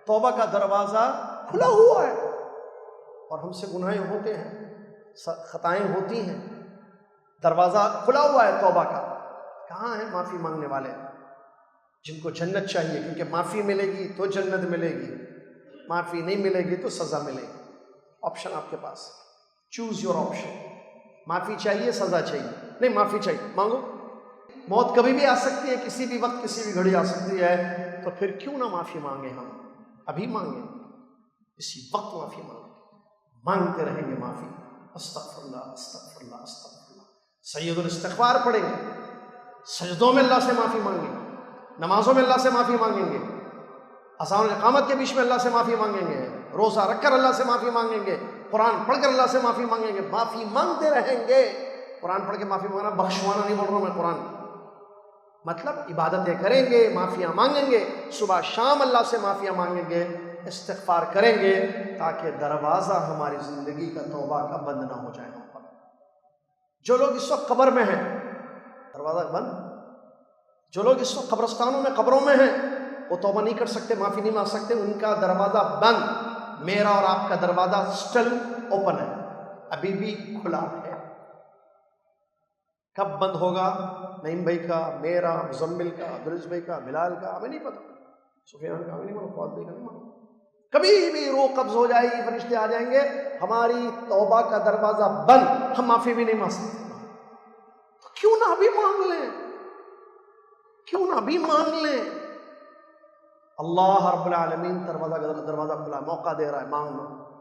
توبہ کا دروازہ کھلا ہوا ہے، اور ہم سے گناہیں ہوتے ہیں، خطائیں ہوتی ہیں، دروازہ کھلا ہوا ہے توبہ کا۔ کہاں ہیں معافی مانگنے والے جن کو جنت چاہیے؟ کیونکہ معافی ملے گی تو جنت ملے گی، معافی نہیں ملے گی تو سزا ملے گی۔ آپشن آپ کے پاس، چوز یور آپشن۔ معافی چاہیے، سزا چاہیے؟ نہیں، معافی چاہیے، مانگو۔ موت کبھی بھی آ سکتی ہے، کسی بھی وقت کسی بھی گھڑی آ سکتی ہے، تو پھر کیوں نہ معافی مانگیں؟ ہم ابھی مانگیں، اسی وقت معافی مانگیں، مانگتے رہیں گے معافی۔ استغفر اللہ استغفر اللہ استغفر اللہ، سید الاستغفار پڑھیں گے، سجدوں میں اللہ سے معافی مانگیں گے، نمازوں میں اللہ سے معافی مانگیں گے، اذان اور اقامت کے بیچ میں اللہ سے معافی مانگیں گے، روزہ رکھ کر اللہ سے معافی مانگیں گے، قرآن پڑھ کر اللہ سے معافی مانگیں گے، معافی مانگتے رہیں گے۔ قرآن پڑھ کے معافی مانگنا بخشوانا نہیں بول رہا ہوں میں، قرآن مطلب عبادتیں کریں گے، معافیاں مانگیں گے، صبح شام اللہ سے معافیاں مانگیں گے، استغفار کریں گے، تاکہ دروازہ ہماری زندگی کا توبہ کا بند نہ ہو جائے۔ جو لوگ اس وقت قبر میں ہیں، دروازہ بند۔ جو لوگ اس وقت قبرستانوں میں، قبروں میں ہیں، وہ توبہ نہیں کر سکتے، معافی نہیں مانگ سکتے، ان کا دروازہ بند۔ میرا اور آپ کا دروازہ سٹل اوپن ہے، ابھی بھی کھلا ہے۔ کب بند ہوگا؟ نعیم بھائی کا، میرا، مزمل کا، عبدالعزیز بھائی کا، بلال کا، ہمیں نہیں پتا، سفیان کا ہمیں نہیں معلوم، فواد بھائی کا نہیں معلوم۔ کبھی بھی روح قبض ہو جائے گی، فرشتے آ جائیں گے، ہماری توبہ کا دروازہ بند، ہم معافی بھی نہیں مانگ سکتے۔ تو کیوں نہ ابھی مانگ لیں، کیوں نہ ابھی مانگ لیں؟ اللہ رب العالمین دروازہ کھلا، موقع دے رہا ہے، مانگ لو۔